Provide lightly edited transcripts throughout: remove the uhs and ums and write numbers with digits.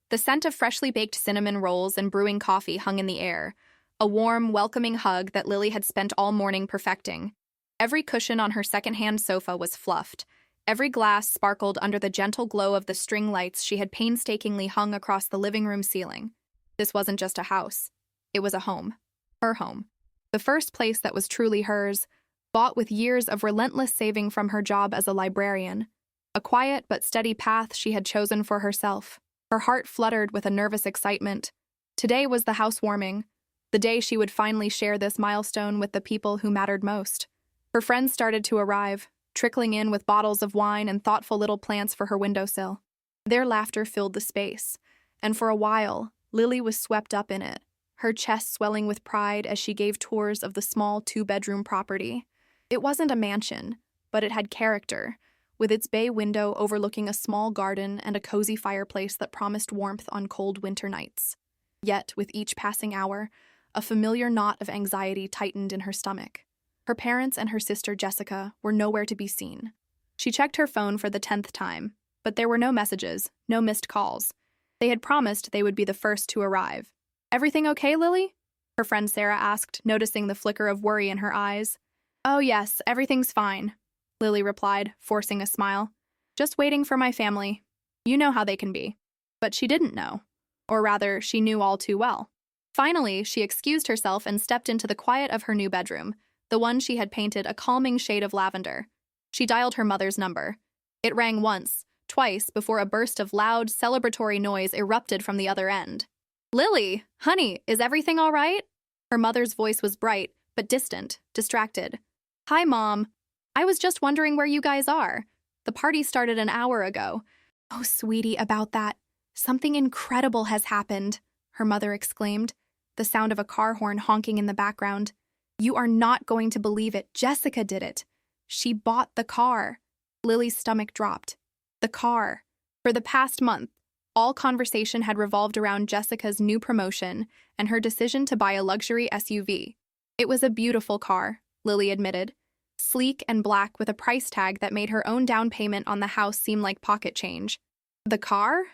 The scent of freshly baked cinnamon rolls and brewing coffee hung in the air, a warm, welcoming hug that Lily had spent all morning perfecting. Every cushion on her second-hand sofa was fluffed. Every glass sparkled under the gentle glow of the string lights she had painstakingly hung across the living room ceiling. This wasn't just a house. It was a home. Her home. The first place that was truly hers, bought with years of relentless saving from her job as a librarian. A quiet but steady path she had chosen for herself. Her heart fluttered with a nervous excitement. Today was the housewarming, the day she would finally share this milestone with the people who mattered most. Her friends started to arrive, trickling in with bottles of wine and thoughtful little plants for her windowsill. Their laughter filled the space, and for a while, Lily was swept up in it, her chest swelling with pride as she gave tours of the small two-bedroom property. It wasn't a mansion, but it had character, with its bay window overlooking a small garden and a cozy fireplace that promised warmth on cold winter nights. Yet, with each passing hour, a familiar knot of anxiety tightened in her stomach. Her parents and her sister Jessica were nowhere to be seen. She checked her phone for the 10th time, but there were no messages, no missed calls. They had promised they would be the first to arrive. "Everything okay, Lily?" her friend Sarah asked, noticing the flicker of worry in her eyes. "Oh yes, everything's fine," Lily replied, forcing a smile. "Just waiting for my family. You know how they can be." But she didn't know. Or rather, she knew all too well. Finally, she excused herself and stepped into the quiet of her new bedroom, the one she had painted a calming shade of lavender. She dialed her mother's number. It rang once, twice, before a burst of loud, celebratory noise erupted from the other end. "Lily, honey, is everything all right?" Her mother's voice was bright, but distant, distracted. "Hi, Mom. I was just wondering where you guys are. The party started an hour ago." "Oh, sweetie, about that. Something incredible has happened," her mother exclaimed, the sound of a car horn honking in the background. "You are not going to believe it. Jessica did it. She bought the car." Lily's stomach dropped. The car. For the past month, all conversation had revolved around Jessica's new promotion and her decision to buy a luxury SUV. It was a beautiful car, Lily admitted. Sleek and black with a price tag that made her own down payment on the house seem like pocket change. "The car?"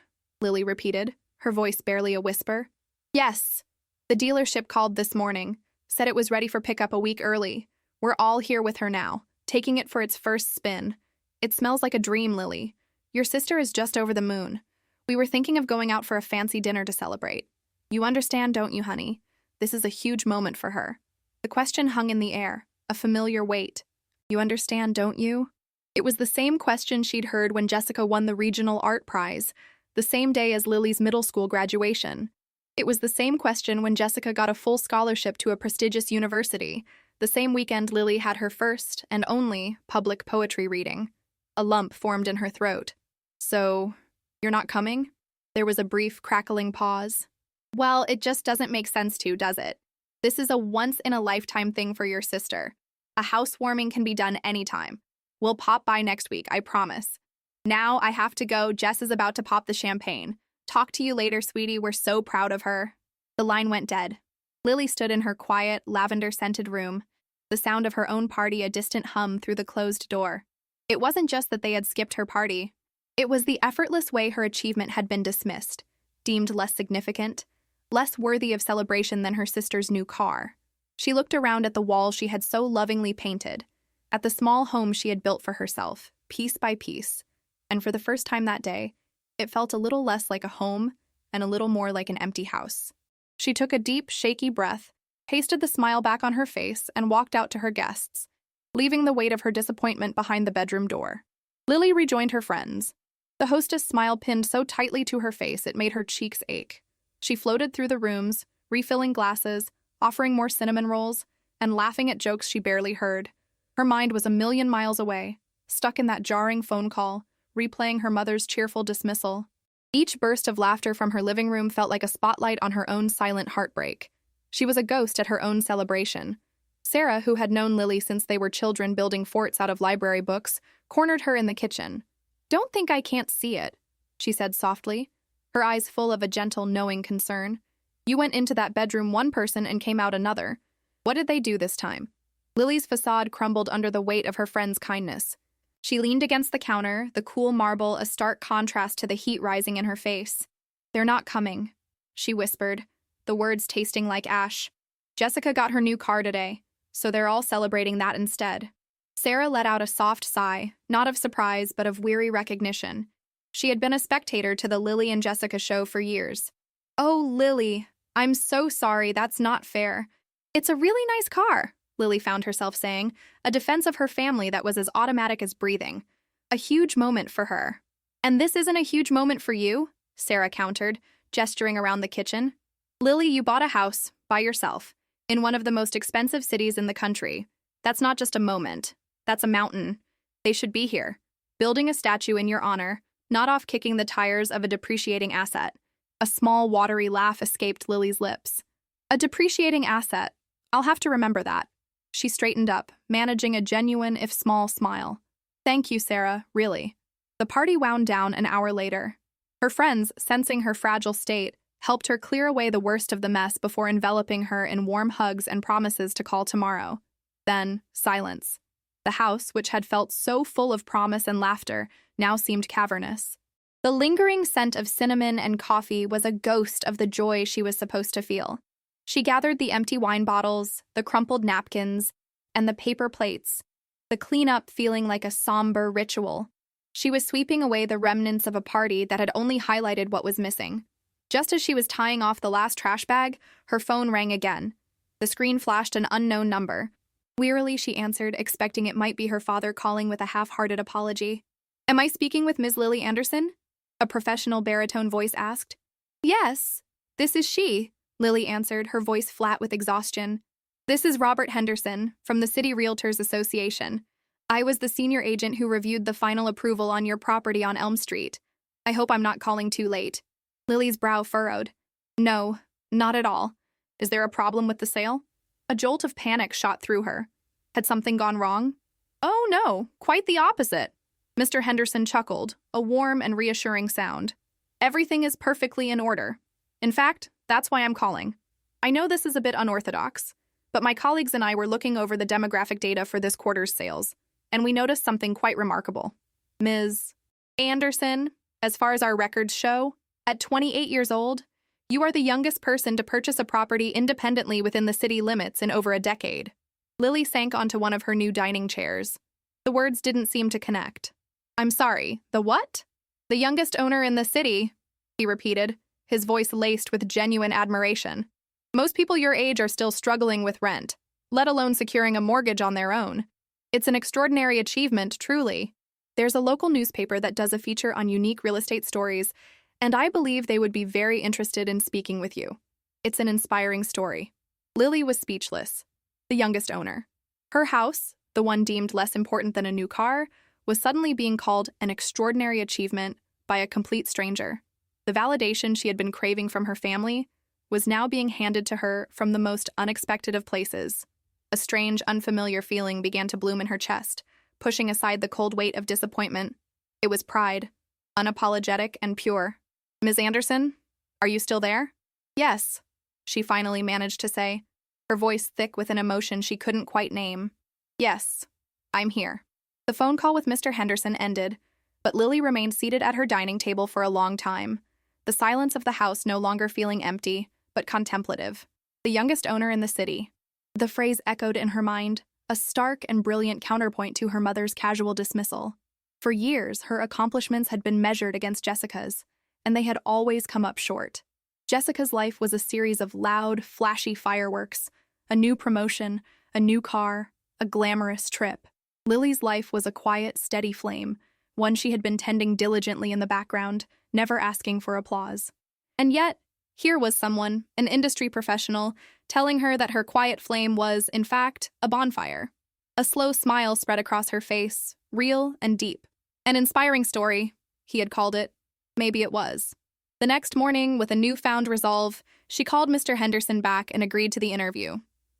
Lily repeated, her voice barely a whisper. "Yes. The dealership called this morning. Said it was ready for pickup a week early. We're all here with her now, taking it for its first spin. It smells like a dream, Lily. Your sister is just over the moon. We were thinking of going out for a fancy dinner to celebrate. You understand, don't you, honey? This is a huge moment for her." The question hung in the air, a familiar weight. "You understand, don't you?" It was the same question she'd heard when Jessica won the regional art prize, the same day as Lily's middle school graduation. It was the same question when Jessica got a full scholarship to a prestigious university, the same weekend Lily had her first and only public poetry reading. A lump formed in her throat. "So, you're not coming?" There was a brief, crackling pause. "Well, it just doesn't make sense to, does it? This is a once-in-a-lifetime thing for your sister. A housewarming can be done anytime. We'll pop by next week, I promise. Now I have to go. Jess is about to pop the champagne. Talk to you later, sweetie. We're so proud of her." The line went dead. Lily stood in her quiet, lavender-scented room, the sound of her own party a distant hum through the closed door. It wasn't just that they had skipped her party. It was the effortless way her achievement had been dismissed, deemed less significant, less worthy of celebration than her sister's new car. She looked around at the walls she had so lovingly painted, at the small home she had built for herself, piece by piece, and for the first time that day, it felt a little less like a home and a little more like an empty house. She took a deep, shaky breath, pasted the smile back on her face, and walked out to her guests, leaving the weight of her disappointment behind the bedroom door. Lily rejoined her friends. The hostess' smile pinned so tightly to her face it made her cheeks ache. She floated through the rooms, refilling glasses, offering more cinnamon rolls, and laughing at jokes she barely heard. Her mind was a million miles away, stuck in that jarring phone call, replaying her mother's cheerful dismissal. Each burst of laughter from her living room felt like a spotlight on her own silent heartbreak. She was a ghost at her own celebration. Sarah, who had known Lily since they were children building forts out of library books, cornered her in the kitchen. "Don't think I can't see it," she said softly, her eyes full of a gentle, knowing concern. "You went into that bedroom one person and came out another. What did they do this time?" Lily's facade crumbled under the weight of her friend's kindness. She leaned against the counter, the cool marble a stark contrast to the heat rising in her face. They're not coming, she whispered, the words tasting like ash. Jessica got her new car today, so they're all celebrating that instead. Sarah let out a soft sigh, not of surprise but of weary recognition. She had been a spectator to the Lily and Jessica show for years. Oh, Lily, I'm so sorry, that's not fair. It's a really nice car, Lily found herself saying, a defense of her family that was as automatic as breathing. A huge moment for her. And this isn't a huge moment for you, Sarah countered, gesturing around the kitchen. Lily, you bought a house, by yourself, in one of the most expensive cities in the country. That's not just a moment. That's a mountain. They should be here, building a statue in your honor, not off kicking the tires of a depreciating asset. A small, watery laugh escaped Lily's lips. A depreciating asset. I'll have to remember that. She straightened up, managing a genuine, if small, smile. Thank you, Sarah, really. The party wound down an hour later. Her friends, sensing her fragile state, helped her clear away the worst of the mess before enveloping her in warm hugs and promises to call tomorrow. Then, silence. The house, which had felt so full of promise and laughter, now seemed cavernous. The lingering scent of cinnamon and coffee was a ghost of the joy she was supposed to feel. She gathered the empty wine bottles, the crumpled napkins, and the paper plates, the cleanup feeling like a somber ritual. She was sweeping away the remnants of a party that had only highlighted what was missing. Just as she was tying off the last trash bag, her phone rang again. The screen flashed an unknown number. Wearily, she answered, expecting it might be her father calling with a half-hearted apology. Am I speaking with Ms. Lily Anderson? A professional baritone voice asked. Yes, this is she, Lily answered, her voice flat with exhaustion. This is Robert Henderson, from the City Realtors Association. I was the senior agent who reviewed the final approval on your property on Elm Street. I hope I'm not calling too late. Lily's brow furrowed. No, not at all. Is there a problem with the sale? A jolt of panic shot through her. Had something gone wrong? Oh no, quite the opposite. Mr. Henderson chuckled, a warm and reassuring sound. Everything is perfectly in order. In fact, that's why I'm calling. I know this is a bit unorthodox, but my colleagues and I were looking over the demographic data for this quarter's sales, and we noticed something quite remarkable. Ms. Anderson, as far as our records show, at 28 years old, you are the youngest person to purchase a property independently within the city limits in over a decade. Lily sank onto one of her new dining chairs. The words didn't seem to connect. I'm sorry, the what? The youngest owner in the city, he repeated, his voice laced with genuine admiration. Most people your age are still struggling with rent, let alone securing a mortgage on their own. It's an extraordinary achievement, truly. There's a local newspaper that does a feature on unique real estate stories, and I believe they would be very interested in speaking with you. It's an inspiring story. Lily was speechless. The youngest owner. Her house, the one deemed less important than a new car, was suddenly being called an extraordinary achievement by a complete stranger. The validation she had been craving from her family was now being handed to her from the most unexpected of places. A strange, unfamiliar feeling began to bloom in her chest, pushing aside the cold weight of disappointment. It was pride, unapologetic and pure. Ms. Anderson, are you still there? Yes, she finally managed to say, her voice thick with an emotion she couldn't quite name. Yes, I'm here. The phone call with Mr. Henderson ended, but Lily remained seated at her dining table for a long time, the silence of the house no longer feeling empty, but contemplative. The youngest owner in the city. The phrase echoed in her mind, a stark and brilliant counterpoint to her mother's casual dismissal. For years, her accomplishments had been measured against Jessica's, and they had always come up short. Jessica's life was a series of loud, flashy fireworks, a new promotion, a new car, a glamorous trip. Lily's life was a quiet, steady flame, one she had been tending diligently in the background, never asking for applause. And yet, here was someone, an industry professional, telling her that her quiet flame was, in fact, a bonfire. A slow smile spread across her face, real and deep. An inspiring story, he had called it. Maybe it was. The next morning, with a newfound resolve, she called Mr. Henderson back and agreed to the interview.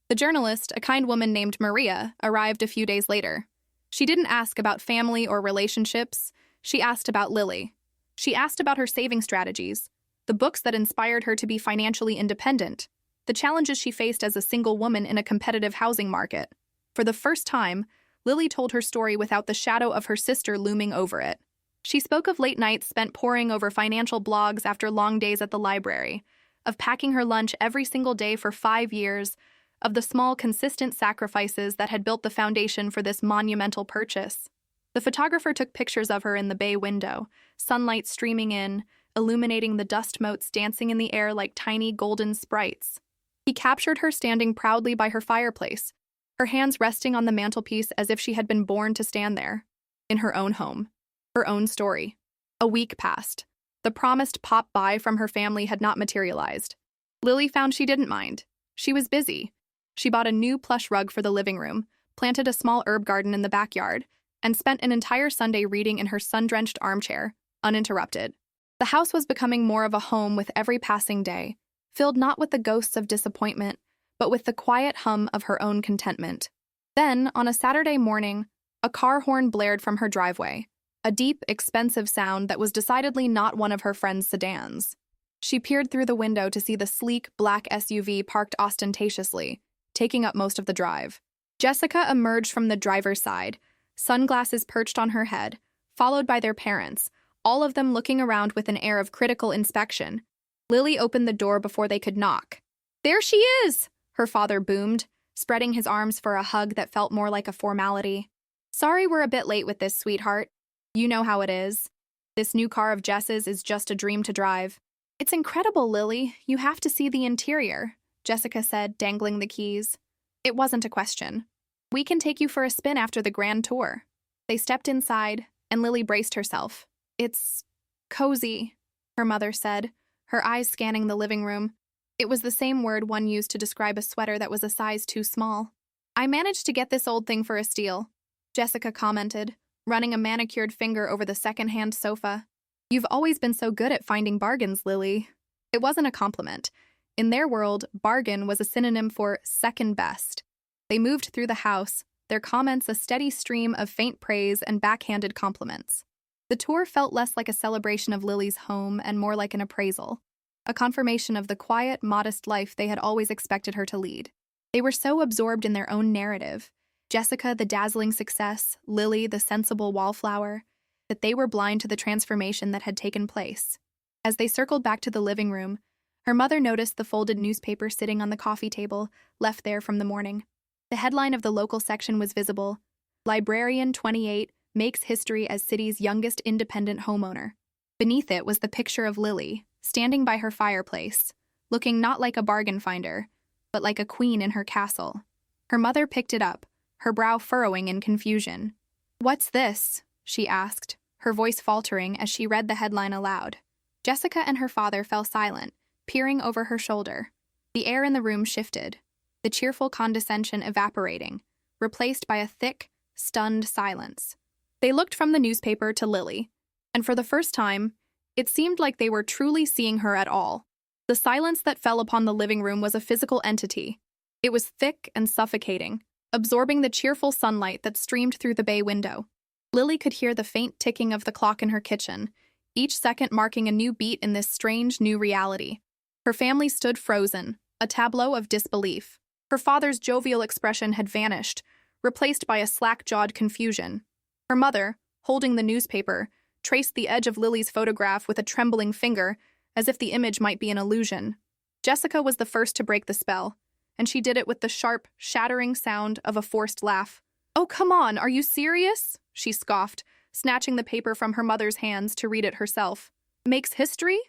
The journalist, a kind woman named Maria, arrived a few days later. She didn't ask about family or relationships. She asked about Lily. She asked about her saving strategies, the books that inspired her to be financially independent, the challenges she faced as a single woman in a competitive housing market. For the first time, Lily told her story without the shadow of her sister looming over it. She spoke of late nights spent poring over financial blogs after long days at the library, of packing her lunch every single day for 5 years, of the small, consistent sacrifices that had built the foundation for this monumental purchase. The photographer took pictures of her in the bay window, sunlight streaming in, illuminating the dust motes dancing in the air like tiny golden sprites. He captured her standing proudly by her fireplace, her hands resting on the mantelpiece as if she had been born to stand there, in her own home, her own story. A week passed. The promised pop-by from her family had not materialized. Lily found she didn't mind. She was busy. She bought a new plush rug for the living room, planted a small herb garden in the backyard, and spent an entire Sunday reading in her sun-drenched armchair, uninterrupted. The house was becoming more of a home with every passing day, filled not with the ghosts of disappointment, but with the quiet hum of her own contentment. Then, on a Saturday morning, a car horn blared from her driveway, a deep, expensive sound that was decidedly not one of her friend's sedans. She peered through the window to see the sleek, black SUV parked ostentatiously, taking up most of the drive. Jessica emerged from the driver's side, sunglasses perched on her head, followed by their parents, all of them looking around with an air of critical inspection. Lily opened the door before they could knock. "There she is!" her father boomed, spreading his arms for a hug that felt more like a formality. "Sorry we're a bit late with this, sweetheart. You know how it is. This new car of Jess's is just a dream to drive." "It's incredible, Lily. You have to see the interior," Jessica said, dangling the keys. It wasn't a question. "We can take you for a spin after the grand tour." They stepped inside, and Lily braced herself. "It's cozy," her mother said, her eyes scanning the living room. It was the same word one used to describe a sweater that was a size too small. "I managed to get this old thing for a steal," Jessica commented, running a manicured finger over the second-hand sofa. "You've always been so good at finding bargains, Lily." It wasn't a compliment. In their world, bargain was a synonym for second best. They moved through the house, their comments a steady stream of faint praise and backhanded compliments. The tour felt less like a celebration of Lily's home and more like an appraisal, a confirmation of the quiet, modest life they had always expected her to lead. They were so absorbed in their own narrative, Jessica the dazzling success, Lily the sensible wallflower, that they were blind to the transformation that had taken place. As they circled back to the living room, her mother noticed the folded newspaper sitting on the coffee table, left there from the morning. The headline of the local section was visible: "Librarian 28 makes history as city's youngest independent homeowner." Beneath it was the picture of Lily, standing by her fireplace, looking not like a bargain finder, but like a queen in her castle. Her mother picked it up, her brow furrowing in confusion. "What's this?" she asked, her voice faltering as she read the headline aloud. Jessica and her father fell silent, peering over her shoulder. The air in the room shifted, the cheerful condescension evaporating, replaced by a thick, stunned silence. They looked from the newspaper to Lily, and for the first time, it seemed like they were truly seeing her at all. The silence that fell upon the living room was a physical entity. It was thick and suffocating, absorbing the cheerful sunlight that streamed through the bay window. Lily could hear the faint ticking of the clock in her kitchen, each second marking a new beat in this strange new reality. Her family stood frozen, a tableau of disbelief. Her father's jovial expression had vanished, replaced by a slack-jawed confusion. Her mother, holding the newspaper, traced the edge of Lily's photograph with a trembling finger, as if the image might be an illusion. Jessica was the first to break the spell, and she did it with the sharp, shattering sound of a forced laugh. "Oh, come on, are you serious?" she scoffed, snatching the paper from her mother's hands to read it herself. "Makes history?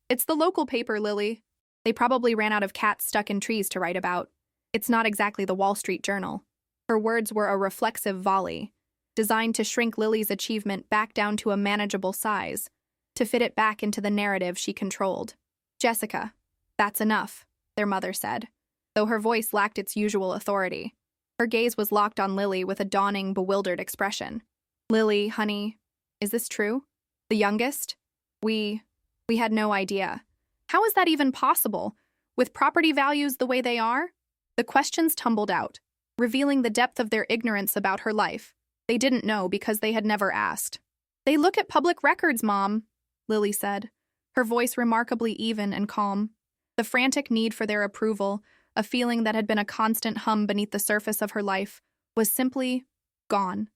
It's the local paper, Lily. They probably ran out of cats stuck in trees to write about. It's not exactly the Wall Street Journal." Her words were a reflexive volley, designed to shrink Lily's achievement back down to a manageable size, to fit it back into the narrative she controlled. "Jessica, that's enough," their mother said, though her voice lacked its usual authority. Her gaze was locked on Lily with a dawning, bewildered expression. "Lily, honey, is this true? The youngest? We had no idea. How is that even possible, with property values the way they are?" The questions tumbled out, revealing the depth of their ignorance about her life. They didn't know because they had never asked. "They look at public records, Mom," Lily said, her voice remarkably even and calm. The frantic need for their approval, a feeling that had been a constant hum beneath the surface of her life, was simply gone.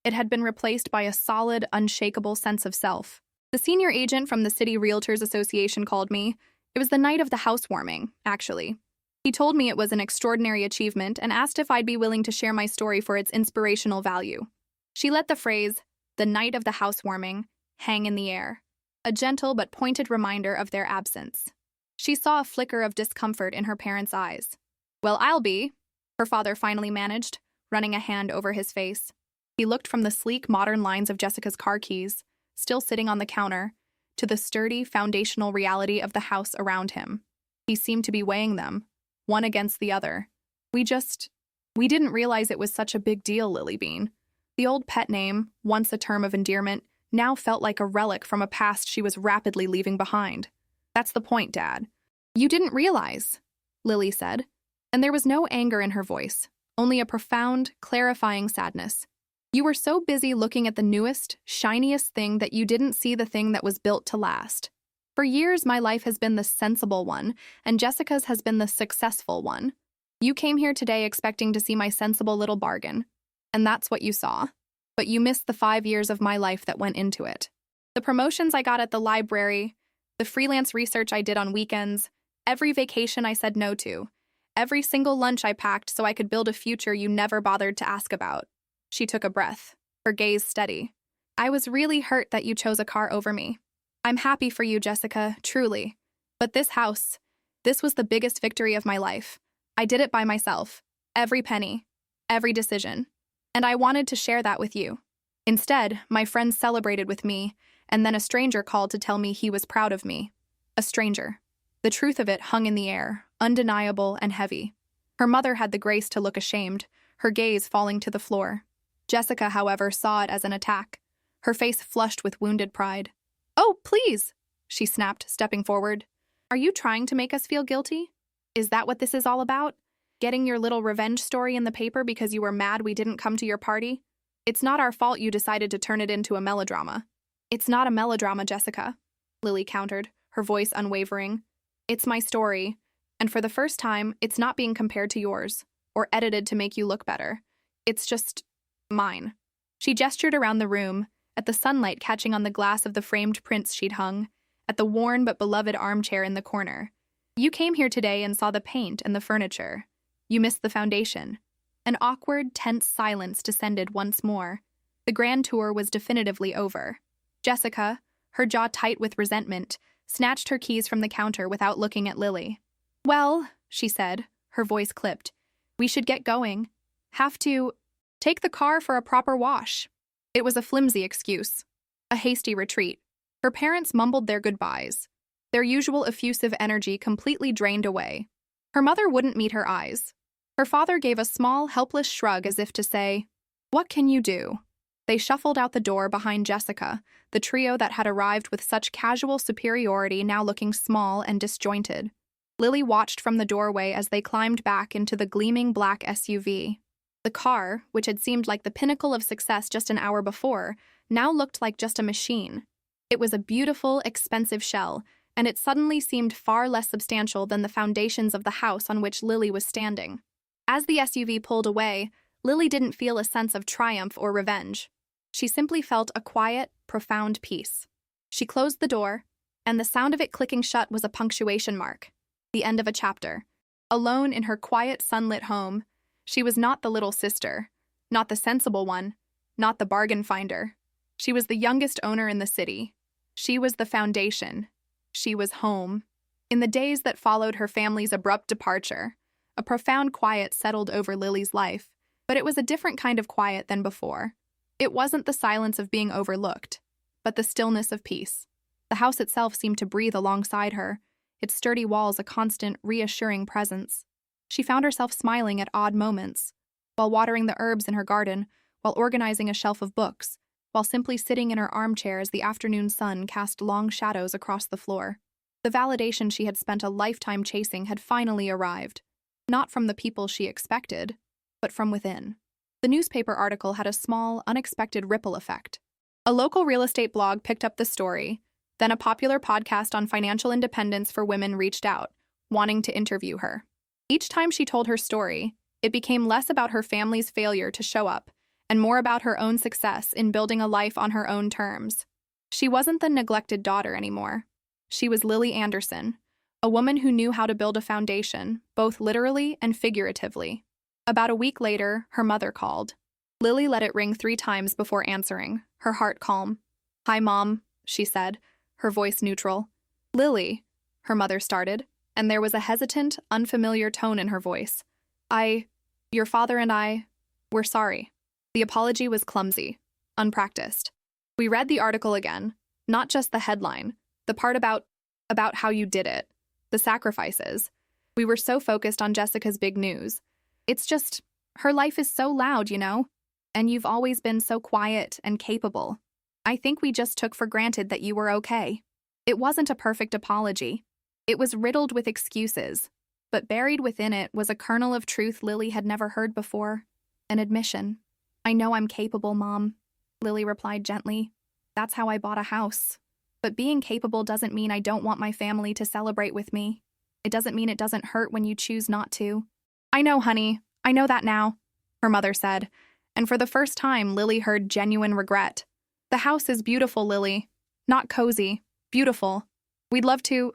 It had been replaced by a solid, unshakable sense of self. The senior agent from the City Realtors Association called me. It was the night of the housewarming, actually. He told me it was an extraordinary achievement and asked if I'd be willing to share my story for its inspirational value. She let the phrase, "the night of the housewarming," hang in the air, a gentle but pointed reminder of their absence. She saw a flicker of discomfort in her parents' eyes. "Well, I'll be," her father finally managed, running a hand over his face. He looked from the sleek, modern lines of Jessica's car keys, still sitting on the counter, to the sturdy, foundational reality of the house around him. He seemed to be weighing them, one against the other. We didn't realize it was such a big deal, Lily Bean." The old pet name, once a term of endearment, now felt like a relic from a past she was rapidly leaving behind. "That's the point, Dad." "You didn't realize," Lily said, and there was no anger in her voice, only a profound, clarifying sadness. "You were so busy looking at the newest, shiniest thing that you didn't see the thing that was built to last. For years, my life has been the sensible one, and Jessica's has been the successful one. You came here today expecting to see my sensible little bargain, and that's what you saw. But you missed the 5 years of my life that went into it. The promotions I got at the library, the freelance research I did on weekends, every vacation I said no to, every single lunch I packed so I could build a future you never bothered to ask about." She took a breath, her gaze steady. "I was really hurt that you chose a car over me. I'm happy for you, Jessica, truly. But this house, this was the biggest victory of my life. I did it by myself. Every penny, every decision. And I wanted to share that with you. Instead, my friends celebrated with me, and then a stranger called to tell me he was proud of me. A stranger. The truth of it hung in the air, undeniable and heavy. Her mother had the grace to look ashamed, her gaze falling to the floor. Jessica, however, saw it as an attack, her face flushed with wounded pride. "Oh, please," she snapped, stepping forward. "Are you trying to make us feel guilty? Is that what this is all about? Getting your little revenge story in the paper because you were mad we didn't come to your party? It's not our fault you decided to turn it into a melodrama." "It's not a melodrama, Jessica," Lily countered, her voice unwavering. "It's my story, and for the first time, it's not being compared to yours, or edited to make you look better. It's just mine." She gestured around the room, at the sunlight catching on the glass of the framed prints she'd hung, at the worn but beloved armchair in the corner. "You came here today and saw the paint and the furniture. You missed the foundation." An awkward, tense silence descended once more. The grand tour was definitively over. Jessica, her jaw tight with resentment, snatched her keys from the counter without looking at Lily. "Well," she said, her voice clipped, "we should get going. Have to take the car for a proper wash." It was a flimsy excuse, a hasty retreat. Her parents mumbled their goodbyes, their usual effusive energy completely drained away. Her mother wouldn't meet her eyes. Her father gave a small, helpless shrug as if to say, "What can you do?" They shuffled out the door behind Jessica, the trio that had arrived with such casual superiority now looking small and disjointed. Lily watched from the doorway as they climbed back into the gleaming black SUV. The car, which had seemed like the pinnacle of success just an hour before, now looked like just a machine. It was a beautiful, expensive shell, and it suddenly seemed far less substantial than the foundations of the house on which Lily was standing. As the SUV pulled away, Lily didn't feel a sense of triumph or revenge. She simply felt a quiet, profound peace. She closed the door, and the sound of it clicking shut was a punctuation mark, the end of a chapter. Alone in her quiet, sunlit home, she was not the little sister, not the sensible one, not the bargain finder. She was the youngest owner in the city. She was the foundation. She was home. In the days that followed her family's abrupt departure, a profound quiet settled over Lily's life, but it was a different kind of quiet than before. It wasn't the silence of being overlooked, but the stillness of peace. The house itself seemed to breathe alongside her, its sturdy walls a constant, reassuring presence. She found herself smiling at odd moments, while watering the herbs in her garden, while organizing a shelf of books, while simply sitting in her armchair as the afternoon sun cast long shadows across the floor. The validation she had spent a lifetime chasing had finally arrived, not from the people she expected, but from within. The newspaper article had a small, unexpected ripple effect. A local real estate blog picked up the story, then a popular podcast on financial independence for women reached out, wanting to interview her. Each time she told her story, it became less about her family's failure to show up and more about her own success in building a life on her own terms. She wasn't the neglected daughter anymore. She was Lily Anderson, a woman who knew how to build a foundation, both literally and figuratively. About a week later, her mother called. Lily let it ring 3 times before answering, her heart calm. "Hi, Mom," she said, her voice neutral. "Lily," her mother started, and there was a hesitant, unfamiliar tone in her voice. Your father and I, we're sorry." The apology was clumsy, unpracticed. We read the article again, not just the headline, the part about how you did it, the sacrifices. We were so focused on Jessica's big news. It's just, her life is so loud, you know? And you've always been so quiet and capable. I think we just took for granted that you were okay. It wasn't a perfect apology. It was riddled with excuses, but buried within it was a kernel of truth Lily had never heard before, an admission. "I know I'm capable, Mom," Lily replied gently. "That's how I bought a house. But being capable doesn't mean I don't want my family to celebrate with me. It doesn't mean it doesn't hurt when you choose not to." "I know, honey. I know that now," her mother said, and for the first time, Lily heard genuine regret. "The house is beautiful, Lily. Not cozy. Beautiful. We'd love to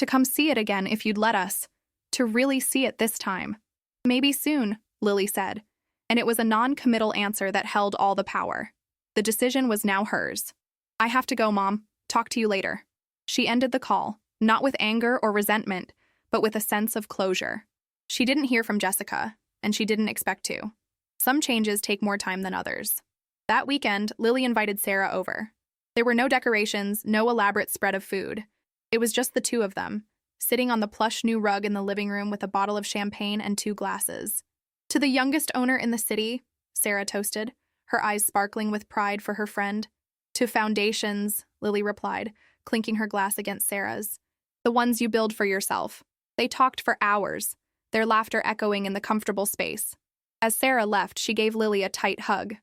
come see it again if you'd let us. To really see it this time." "Maybe soon," Lily said, and it was a non-committal answer that held all the power. The decision was now hers. "I have to go, Mom. Talk to you later." She ended the call, not with anger or resentment, but with a sense of closure. She didn't hear from Jessica, and she didn't expect to. Some changes take more time than others. That weekend, Lily invited Sarah over. There were no decorations, no elaborate spread of food. It was just the two of them, sitting on the plush new rug in the living room with a bottle of champagne and 2 glasses. "To the youngest owner in the city," Sarah toasted, her eyes sparkling with pride for her friend. "To foundations," Lily replied, clinking her glass against Sarah's. "The ones you build for yourself." They talked for hours, their laughter echoing in the comfortable space. As Sarah left, she gave Lily a tight hug.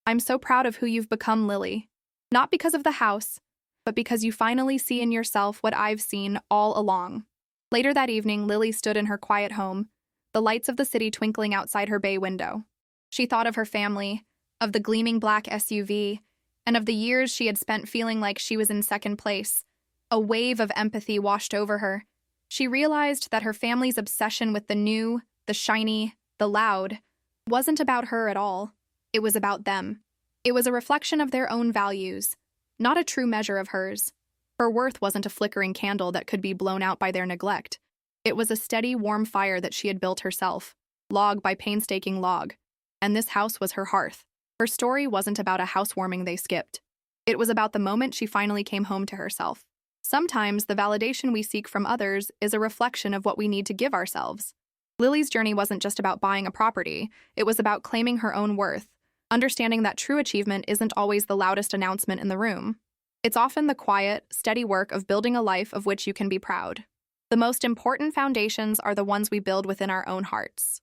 "I'm so proud of who you've become, Lily. Not because of the house, but because you finally see in yourself what I've seen all along." Later that evening, Lily stood in her quiet home, the lights of the city twinkling outside her bay window. She thought of her family, of the gleaming black SUV, and of the years she had spent feeling like she was in second place. A wave of empathy washed over her. She realized that her family's obsession with the new, the shiny, the loud, wasn't about her at all. It was about them. It was a reflection of their own values, not a true measure of hers. Her worth wasn't a flickering candle that could be blown out by their neglect. It was a steady, warm fire that she had built herself, log by painstaking log. And this house was her hearth. Her story wasn't about a housewarming they skipped. It was about the moment she finally came home to herself. Sometimes the validation we seek from others is a reflection of what we need to give ourselves. Lily's journey wasn't just about buying a property, it was about claiming her own worth, understanding that true achievement isn't always the loudest announcement in the room. It's often the quiet, steady work of building a life of which you can be proud. The most important foundations are the ones we build within our own hearts.